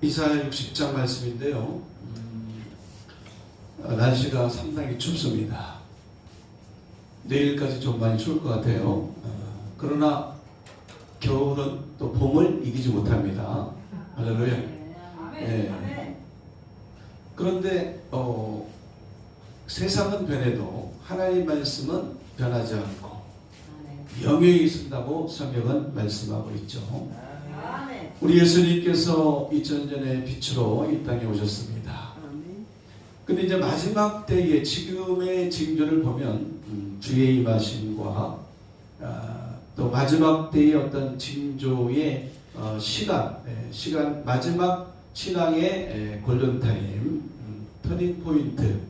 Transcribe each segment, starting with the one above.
이사야 60장 말씀인데요. 날씨가 상당히 춥습니다. 내일까지 좀 많이 추울 것 같아요. 그러나 겨울은 또 봄을 이기지 못합니다. 할렐루야. 네. 그런데 세상은 변해도 하나님 말씀은 변하지 않고 영영이 있다고 성경은 말씀하고 있죠. 우리 예수님께서 2000년의 빛으로 이 땅에 오셨습니다. 근데 이제 마지막 때에 지금의 징조를 보면 주의 임하심과 또 마지막 때의 어떤 징조의 시간 마지막 신앙의 골든타임, 터닝 포인트,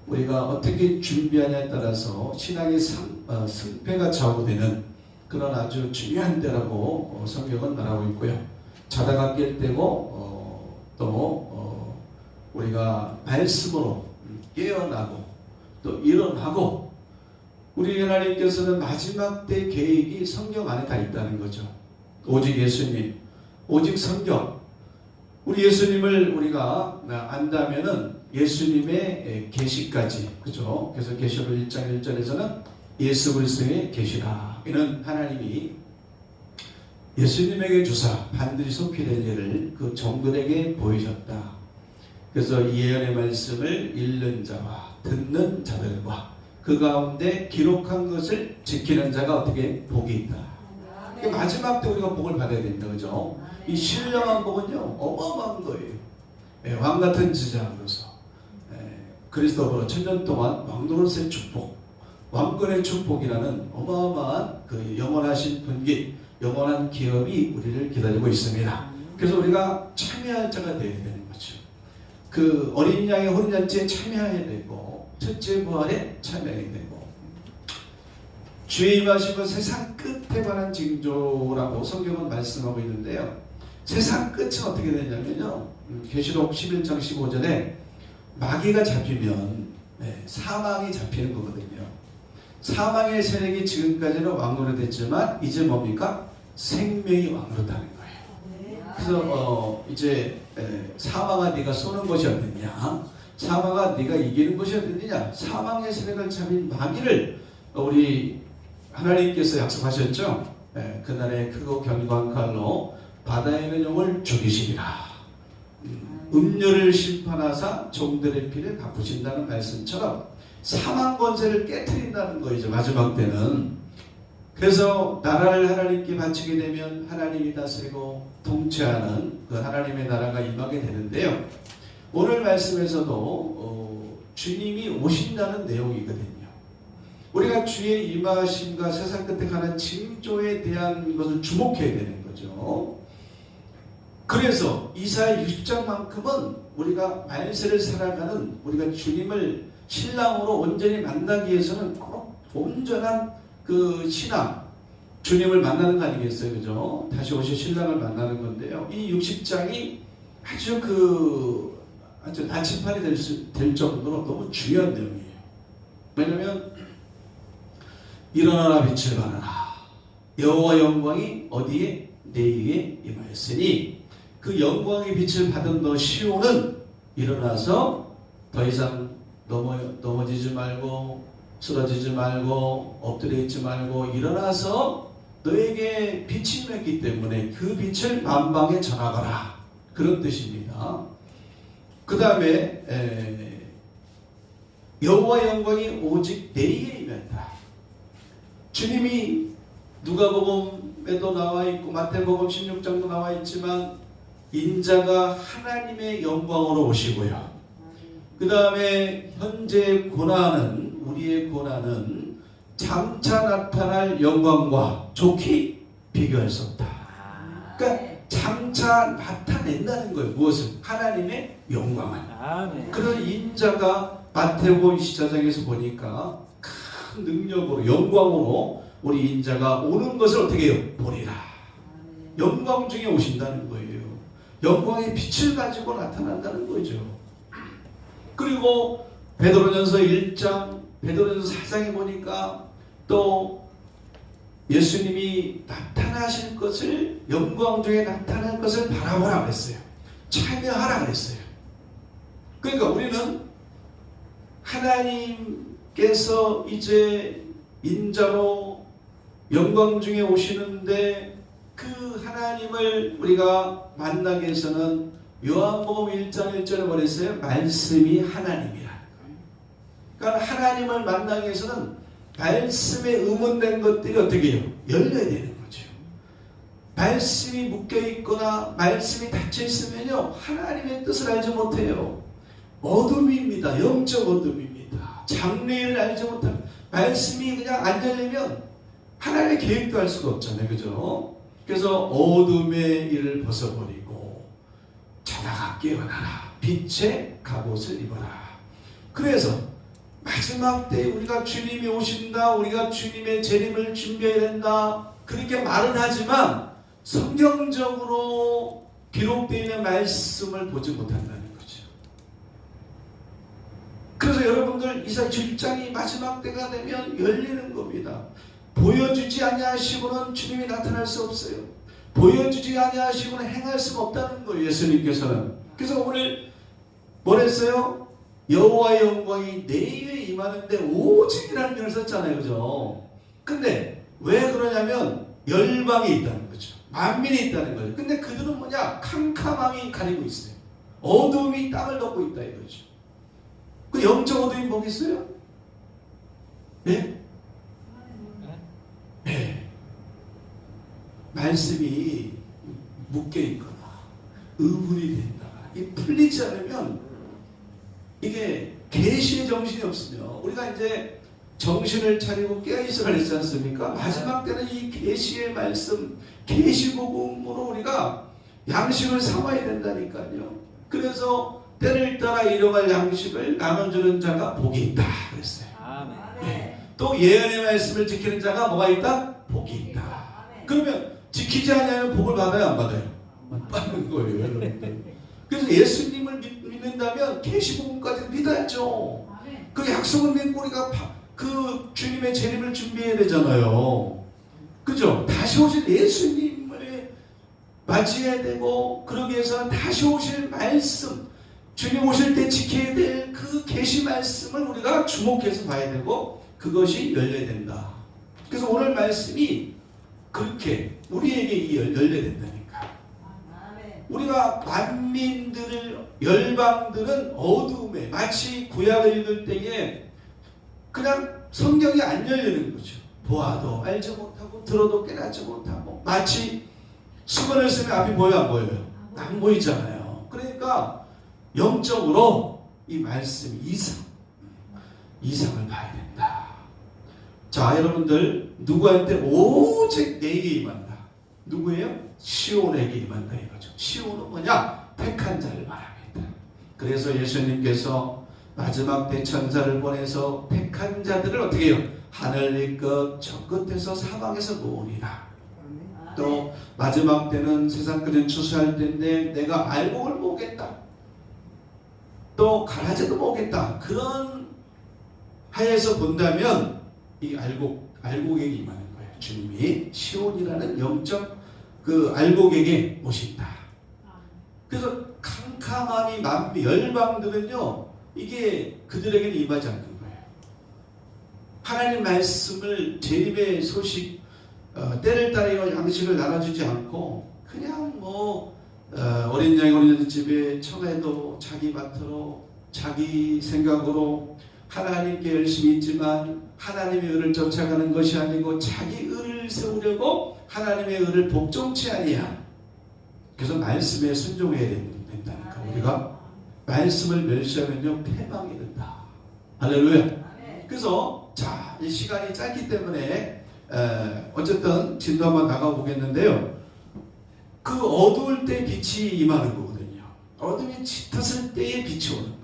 우리가 어떻게 준비하냐에 따라서 신앙의 승패가 좌우되는 그런 아주 중요한 때라고 성경은 말하고 있고요. 자다가 깰 때고 또 우리가 말씀으로 깨어나고 또 일어나고, 우리 하나님께서는 마지막 때 계획이 성경 안에 다 있다는 거죠. 오직 예수님, 오직 성경. 우리 예수님을 우리가 안다면은 예수님의 계시까지, 그죠? 그래서 계시록 1장 1절에서는 예수 그리스도의 계시라, 이는 하나님이 예수님에게 주사 반드시 속히 될 일을 그 종들에게 보이셨다. 그래서 이 예언의 말씀을 읽는 자와 듣는 자들과 그 가운데 기록한 것을 지키는 자가 어떻게 복이 있다. 마지막 때 우리가 복을 받아야 된다, 그죠? 이 신령한 복은요 어마어마한 거예요. 왕 같은 제자로서 그리스도로 천년 동안 왕노릇의 축복, 왕권의 축복이라는 어마어마한 그 영원하신 분기, 영원한 기업이 우리를 기다리고 있습니다. 그래서 우리가 참여할 자가 되어야 되는 거죠. 그 어린 양의 혼인잔치에 참여해야 되고, 첫째 부활에 참여해야 되고, 주의 임하심은 세상 끝에 관한 징조라고 성경은 말씀하고 있는데요. 세상 끝은 어떻게 되냐면요, 계시록 11장 15절에 마귀가 잡히면 사망이 잡히는 거거든요. 사망의 세력이 지금까지는 왕노릇했지만 이제 뭡니까? 생명이 왕노릇하는 거예요. 그래서 이제 사망아 네가 쏘는 것이 어딨냐, 사망아 네가 이기는 것이 어딨느냐, 사망의 세력을 잡힌 마귀를 우리 하나님께서 약속하셨죠. 그날에 크고 견고한 칼로 바다에 있는 용을 죽이시리라. 음료를 심판하사 종들의 피를 갚으신다는 말씀처럼 사망 권세를 깨트린다는 거이죠, 마지막 때는. 그래서 나라를 하나님께 바치게 되면 하나님이 다스리고 통치하는 그 하나님의 나라가 임하게 되는데요. 오늘 말씀에서도 주님이 오신다는 내용이거든요. 우리가 주의 임하심과 세상 끝에 가는 징조에 대한 것을 주목해야 되는 거죠. 그래서 이사야 60장만큼은 우리가 말세를 살아가는, 우리가 주님을 신랑으로 온전히 만나기 위해서는 꼭 온전한 그 신앙, 주님을 만나는 거 아니겠어요, 그죠? 다시 오실 신랑을 만나는 건데요. 이 60장이 아주 나침판이 될 정도로 너무 중요한 내용이에요. 왜냐하면 일어나라 빛을 발하라, 여호와 영광이 어디에? 내 위에 임하였으니 그 영광의 빛을 받은 너 시온은 일어나서 더 이상 넘어지지 말고 쓰러지지 말고 엎드려 있지 말고 일어나서 너에게 빛이 임했기 때문에 그 빛을 만방에 전하거라, 그런 뜻입니다. 그 다음에 여호와 영광이 오직 내 위에 임했다. 주님이 누가복음에도 나와 있고 마태복음 16장도 나와 있지만 인자가 하나님의 영광으로 오시고요. 그 다음에 현재 고난은, 우리의 고난은 장차 나타날 영광과 좋게 비교할 수 없다. 그러니까 장차 나타낸다는 거예요. 무엇을? 하나님의 영광을. 그런 인자가 마태복음 24장에서 보니까 큰 능력으로, 영광으로 우리 인자가 오는 것을 어떻게 해요? 보리라. 영광 중에 오신다는 거예요. 영광의 빛을 가지고 나타난다는 거죠. 그리고 베드로전서 1장, 베드로전서 4장에 보니까 또 예수님이 나타나실 것을, 영광 중에 나타날 것을 바라보라 그랬어요. 참여하라 그랬어요. 그러니까 우리는 하나님께서 이제 인자로 영광 중에 오시는데 그 하나님을 우리가 만나기 위해서는 요한복음 1장 1절에 뭐랬어요? 말씀이 하나님이라. 그러니까 하나님을 만나기 위해서는 말씀에 의문된 것들이 어떻게 해요? 열려야 되는 거죠. 말씀이 묶여있거나 말씀이 닫혀있으면요 하나님의 뜻을 알지 못해요. 어둠입니다. 영적 어둠입니다. 장래를 알지 못합니다. 말씀이 그냥 안 열리면 하나님의 계획도 알 수가 없잖아요. 그죠? 그래서 어둠의 일을 벗어버리고 자다가 깨어나라. 빛의 갑옷을 입어라. 그래서 마지막 때 우리가 주님이 오신다. 우리가 주님의 재림을 준비해야 된다. 그렇게 말은 하지만 성경적으로 기록되어 있는 말씀을 보지 못한다는 거죠. 그래서 여러분들 이사야 7장이 마지막 때가 되면 열리는 겁니다. 보여주지 아니하시고는 주님이 나타날 수 없어요. 보여주지 아니하시고는 행할 수가 없다는 거예요. 예수님께서는. 그래서 오늘 뭐랬어요? 여호와의 영광이 내 위에 임하는데 오직이라는 표현을 썼잖아요. 그죠? 근데 왜 그러냐면 열방이 있다는 거죠. 만민이 있다는 거죠. 근데 그들은 뭐냐? 캄캄함이 가리고 있어요. 어둠이 땅을 덮고 있다 이거죠. 그 영적 어둠이 뭐겠어요? 네? 네. 말씀이 묶여있거나 의문이 된다거나 이 풀리지 않으면 이게 계시의 정신이 없으면 우리가 이제 정신을 차리고 깨어있어야 했지 않습니까? 마지막 때는 이 계시의 말씀, 계시복음으로 우리가 양식을 삼아야 된다니까요. 그래서 때를 따라 일용할 양식을 나눠주는 자가 복이 있다 그랬어요. 네. 또 예언의 말씀을 지키는 자가 뭐가 있다? 복이 있다. 그러면 지키지 않으면 복을 받아요? 안 받아요? 안 받는 거예요, 여러분들. 그래서 예수님을 믿는다면 계시복음까지 믿어야죠. 그 약속을 믿고 우리가 그 주님의 재림을 준비해야 되잖아요. 그죠? 다시 오실 예수님을 맞이해야 되고 그러기 위해서는 다시 오실 말씀, 주님 오실 때 지켜야 될 그 계시 말씀을 우리가 주목해서 봐야 되고 그것이 열려야 된다. 그래서 오늘 말씀이 그렇게 우리에게 열려야 된다니까. 우리가 만민들을 열방들은 어두움에 마치 구약을 읽을 때에 그냥 성경이 안 열리는 거죠. 보아도 알지 못하고 들어도 깨닫지 못하고 마치 수건을 쓰면 앞이 보여 안 보여요? 안 보이잖아요. 그러니까 영적으로 이 말씀 이상을 봐야 된다. 자, 여러분들 누구한테 오직 내게 임한다. 누구예요? 시온에게 임한다 이거죠. 시온은 뭐냐? 택한 자를 말합니다. 그래서 예수님께서 마지막 때 천사를 보내서 택한 자들을 어떻게 해요? 하늘 끝 저 끝에서 사방에서 모으리라. 또 마지막 때는 세상 끝은 추수할 때인데 내가 알곡을 모으겠다. 또 가라지도 모으겠다. 그런 하에서 본다면 이 알곡에게 임하는 거예요. 주님이 시온이라는 영적 그 알곡에게 오신다. 그래서 캄캄함이 만미 열방들은요 이게 그들에게는 임하지 않는 거예요. 하나님 말씀을 재림의 소식 때를 따라 양식을 나눠주지 않고 그냥 어린 양이 어린 집에 청해도 자기 밭으로 자기 생각으로 하나님께 열심히 있지만 하나님의 의를 쫓아가는 것이 아니고 자기 의를 세우려고 하나님의 의를 복종치 아니야. 그래서 말씀에 순종해야 된다니까. 우리가 말씀을 멸시하면요 패망이 된다. 할렐루야. 그래서 자, 이 시간이 짧기 때문에 어쨌든 진도 한번 나가보겠는데요. 그 어두울 때 빛이 임하는 거거든요. 어둠이 짙었을 때에 빛이 오는 거예요.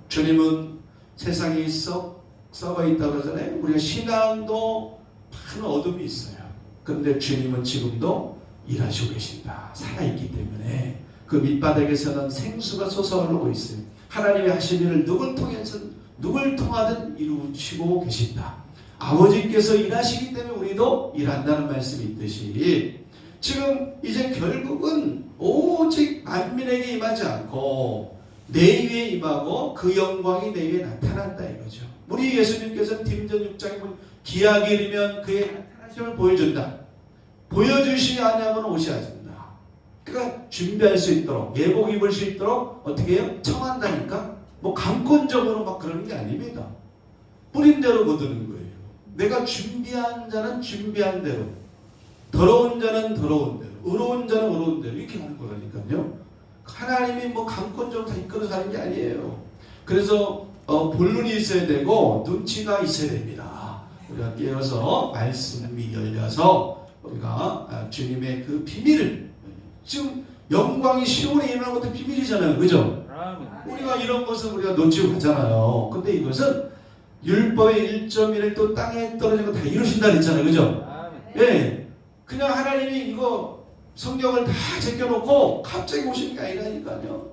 주님은 세상이 썩어 있다고 그러잖아요. 우리가 신앙도 많은 어둠이 있어요. 그런데 주님은 지금도 일하시고 계신다. 살아있기 때문에 그 밑바닥에서는 생수가 솟아오르고 있어요. 하나님의 하신 일을 누굴 통하든 이루시고 계신다. 아버지께서 일하시기 때문에 우리도 일한다는 말씀이 있듯이 지금 이제 결국은 오직 만민에게 임하지 않고 내 위에 임하고 그 영광이 내 위에 나타난다 이거죠. 우리 예수님께서는 디모데 6장에 보면 기약이 이르면 그의 나타나심을 보여준다. 보여주시지 아니하면 옷이 아진다. 그러니까 준비할 수 있도록 예복 입을 수 있도록 어떻게 해요? 청한다니까. 뭐 강권적으로 막 그러는 게 아닙니다. 뿌린 대로 거두는 거예요. 내가 준비한 자는 준비한 대로, 더러운 자는 더러운 대로, 의로운 자는 의로운 대로 이렇게 하는 거라니까요. 하나님이 뭐 강권적으로 다 이끌어서 하는 게 아니에요. 그래서 본론이 있어야 되고 눈치가 있어야 됩니다. 우리가 깨어서 말씀이 열려서 우리가 주님의 그 비밀을, 지금 영광이 시온에 임하는 것도 비밀이잖아요. 그죠? 우리가 이런 것을 우리가 놓치고 가잖아요. 근데 이것은 율법의 1.1을 또 땅에 떨어진 거 다 이루신다 그랬잖아요. 그죠? 예. 그냥 하나님이 이거 성경을 다 제껴놓고 갑자기 오시는 게 아니라니까요.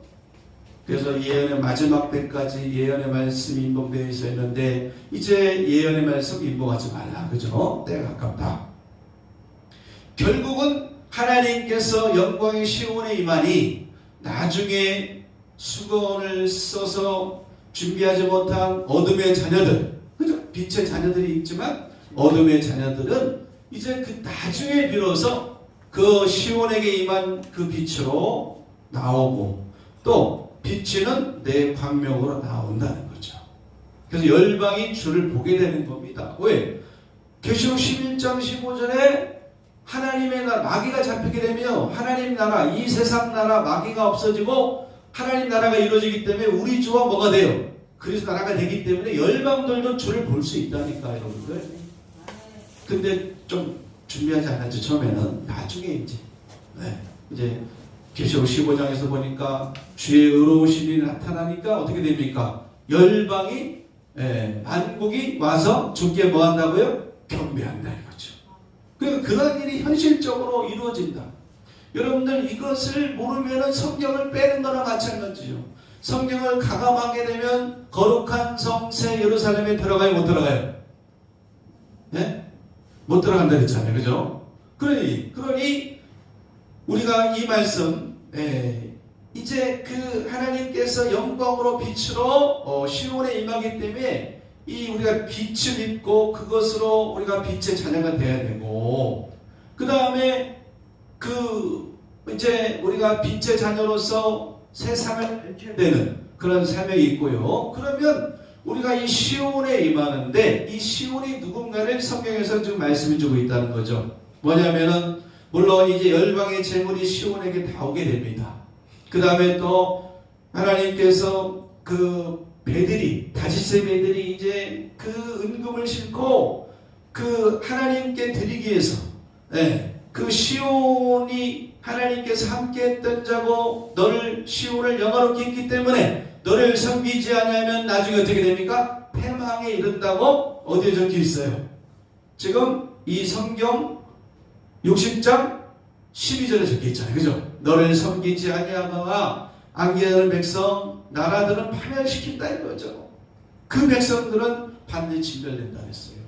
그래서 예언의 마지막 때까지 예언의 말씀이 인봉되어 있었는데 이제 예언의 말씀 인봉하지 말라. 그죠? 때가 가깝다. 결국은 하나님께서 영광의 시온에 임하니 나중에 수건을 써서 준비하지 못한 어둠의 자녀들, 그죠? 빛의 자녀들이 있지만 어둠의 자녀들은 이제 그 나중에 비로소 그 시온에게 임한 그 빛으로 나오고 또 빛이는 내 광명으로 나온다는 거죠. 그래서 열방이 주를 보게 되는 겁니다. 왜? 계시록 11장 15절에 하나님의 나라, 마귀가 잡히게 되면 하나님 나라, 이 세상 나라 마귀가 없어지고 하나님 나라가 이루어지기 때문에 우리 주와 뭐가 돼요? 그리스도 나라가 되기 때문에 열방들도 주를 볼 수 있다니까 여러분들. 근데 좀 준비하지 않았죠. 처음에는. 나중에 이제 계시록 15장에서 보니까 주의 의로우신 일이 나타나니까 어떻게 됩니까? 열방이 만국이 와서 주께 뭐 한다고요? 경배한다 이거죠. 그러니까 그런 일이 현실적으로 이루어진다. 여러분들 이것을 모르면 성경을 빼는 거나 마찬가지죠. 성경을 가감하게 되면 거룩한 성새 예루살렘에 들어가요? 못 들어가요? 네? 못 들어간다 그랬잖아요. 그죠? 그러니 우리가 이 말씀 이제 그 하나님께서 영광으로 빛으로 시온에 임하기 때문에 이 우리가 빛을 입고 그것으로 우리가 빛의 자녀가 돼야 되고 그 다음에 이제 우리가 빛의 자녀로서 세상을 밝혀야 되는 그런 사명이 있고요. 그러면 우리가 이 시온에 임하는데 이 시온이 누군가를 성경에서 지금 말씀해 주고 있다는 거죠. 뭐냐면은 물론 이제 열방의 재물이 시온에게 다 오게 됩니다. 그 다음에 또 하나님께서 그 배들이 다윗의 배들이 이제 그 은금을 싣고 그 하나님께 드리기 위해서 그 시온이 하나님께서 함께했던 자고 너를 시온을 영화롭게 했기 때문에 너를 섬기지 아니하면 나중에 어떻게 됩니까? 패망에 이른다고 어디에 적혀 있어요? 지금 이 성경 60장 12절에 적혀 있잖아요. 그죠? 너를 섬기지 아니하거나 안개하는 백성 나라들은 파멸시킨다 이거죠. 그 백성들은 반드시 진멸된다 했어요.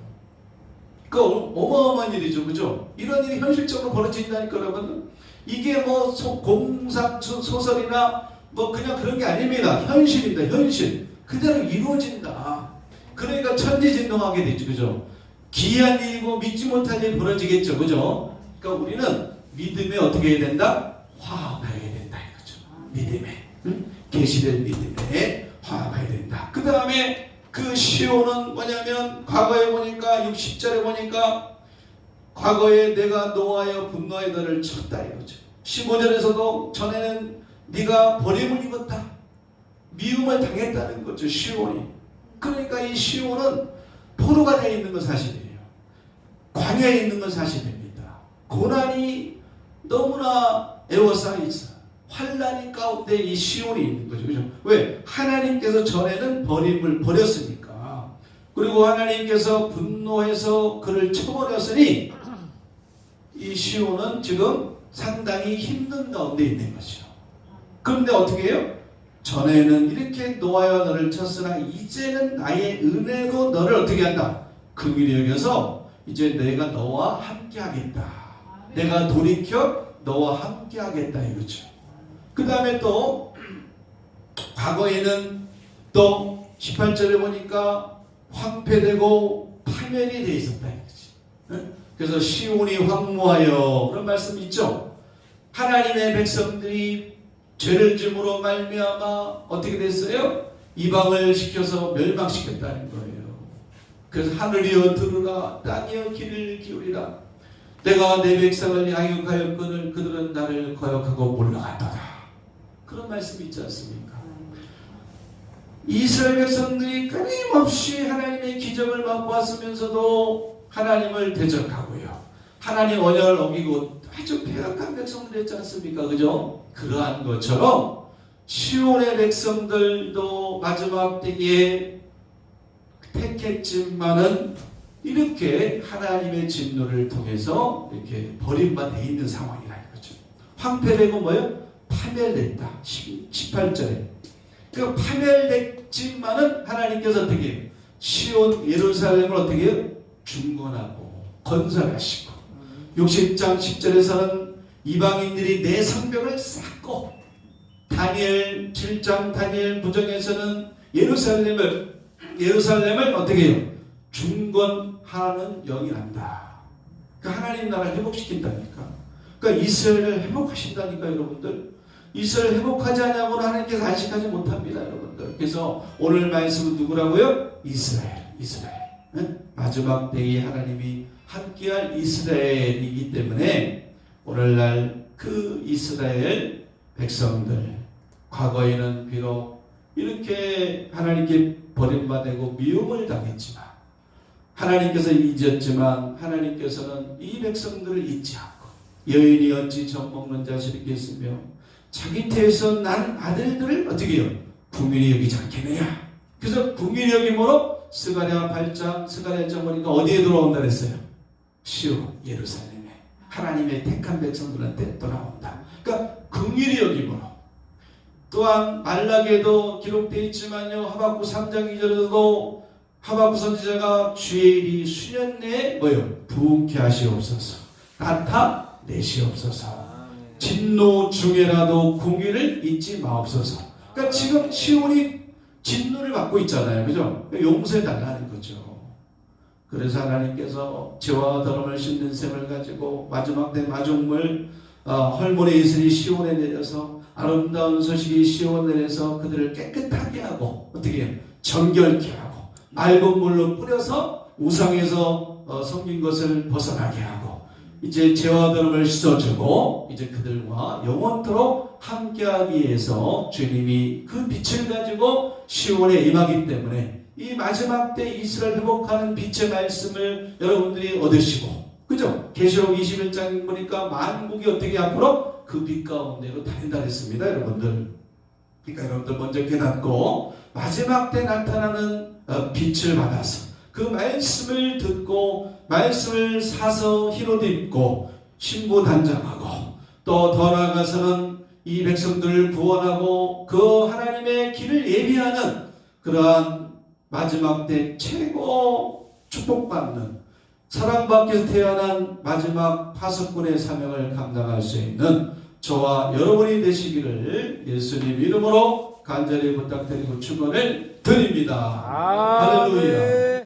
그 어마어마한 일이죠. 그죠? 이런 일이 현실적으로 벌어진다니까 여러분. 이게 뭐 공상 소설이나 뭐 그냥 그런 게 아닙니다. 현실입니다. 현실. 그대로 이루어진다. 그러니까 천지진동하게 되죠. 그죠? 기이한 일이고 믿지 못할 일이 벌어지겠죠. 그죠? 그러니까 우리는 믿음에 어떻게 해야 된다? 화합해야 된다 이거죠. 믿음에. 계시될 믿음에 화합해야 된다. 그 다음에 그 시온은 뭐냐면 과거에 보니까 60절에 보니까 과거에 내가 노하여 분노하여 너를 쳤다 이거죠. 15절에서도 전에는 네가 버림을 입었다. 미움을 당했다는 거죠. 시온이. 그러니까 이 시온은 포로가 되어 있는 건 사실이에요. 광야에 있는 건 사실입니다. 고난이 너무나 애워싸여 있어요. 환난이 가운데 이 시온이 있는 거죠. 그죠? 왜? 하나님께서 전에는 버림을 버렸으니까. 그리고 하나님께서 분노해서 그를 쳐버렸으니 이 시온은 지금 상당히 힘든 가운데 있는 거죠. 그런데 어떻게 해요? 전에는 이렇게 노하여 너를 쳤으나 이제는 나의 은혜로 너를 어떻게 한다? 긍휼히 여겨서 이제 내가 너와 함께 하겠다. 내가 돌이켜 너와 함께 하겠다 이거죠. 그 다음에 또 과거에는 또 18절에 보니까 황폐되고 파멸이 되어 있었다 이거지. 그래서 시온이 황무하여 그런 말씀 있죠. 하나님의 백성들이 죄를 짐으로 말미암아 어떻게 됐어요? 이방을 시켜서 멸망시켰다는 거예요. 그래서 하늘이여 들으라, 땅이여 귀를 기울이라. 내가 내 백성을 양육하였거늘 그들은 나를 거역하고 몰라가더라. 그런 말씀이 있지 않습니까? 이스라엘 백성들이 끊임없이 하나님의 기적을 맛보았으면서도 하나님을 대적하고요. 하나님 언약을 어기고 아주 배악한 백성들이었지 않습니까? 그죠? 그러한 것처럼 시온의 백성들도 마지막 때에 택했지만은 이렇게 하나님의 진노를 통해서 이렇게 버림받아 있는 상황이라는 거죠. 황폐되고 뭐요? 파멸됐다. 18절에. 그 파멸됐지만은 하나님께서 어떻게 해요? 시온 예루살렘을 어떻게 해요? 중건하고 건설하시고 60장 10절에서는 이방인들이 내 성벽을 쌓고 다니엘 7장 다니엘 부정에서는 예루살렘을 어떻게 해요? 중건하는 영이 난다. 그러니까 하나님 나라를 회복시킨다니까. 그러니까 이스라엘을 회복하신다니까 여러분들. 이스라엘 회복하지 않냐고는 하나님께서 안식하지 못합니다 여러분들. 그래서 오늘 말씀은 누구라고요? 이스라엘. 응? 마지막 때에 하나님이 함께할 이스라엘이기 때문에 오늘날 그 이스라엘 백성들 과거에는 비록 이렇게 하나님께 버림받고 미움을 당했지만 하나님께서 잊었지만 하나님께서는 이 백성들을 잊지 않고 여인이 어찌 젖먹는 자식이 있겠으며 자기 태에서 난 아들들을 어떻게 해요? 궁일이 여기지 않겠느냐. 그래서 궁일이 여김으로 스가랴 8장 스가랴 1장 보니까 어디에 돌아온다 그랬어요? 시온 예루살렘에 하나님의 택한 백성들한테 돌아온다. 그러니까 궁일이 여김으로 또한 말라기에도 기록되어 있지만요. 하박국 3장 2절에도 하박국 선지자가 주의 일이 수년 내에 뭐요? 부흥케 하시옵소서. 나타내시옵소서. 진노 중에라도 궁일을 잊지 마옵소서. 그러니까 지금 시온이 진노를 받고 있잖아요. 그죠? 용서해 달라는 거죠. 그래서 하나님께서 죄와 더러움을 씻는 셈을 가지고 마지막 때 마중물 헐모니 이슬이 시온에 내려서 아름다운 소식이 시온에 내려서 그들을 깨끗하게 하고 어떻게 해요? 정결케 하고 맑은 물로 뿌려서 우상에서 섬긴 것을 벗어나게 하고 이제 죄와 더러움을 씻어주고 이제 그들과 영원토록 함께하기 위해서 주님이 그 빛을 가지고 시온에 임하기 때문에 이 마지막 때 이스라엘 회복하는 빛의 말씀을 여러분들이 얻으시고 그죠? 계시록 21장 보니까 만국이 어떻게 앞으로 그 빛 가운데로 다닌다 했습니다 여러분들. 그러니까 여러분들 먼저 깨닫고 마지막 때 나타나는 빛을 받아서 그 말씀을 듣고 말씀을 사서 흰옷 입고 신부단장하고 또 더 나아가서는 이 백성들을 구원하고 그 하나님의 길을 예비하는 그러한 마지막 때 최고 축복받는 사랑받기 위해서 태어난 마지막 파수꾼의 사명을 감당할 수 있는 저와 여러분이 되시기를 예수님 이름으로 간절히 부탁드리고 축원을 드립니다. 할렐루야.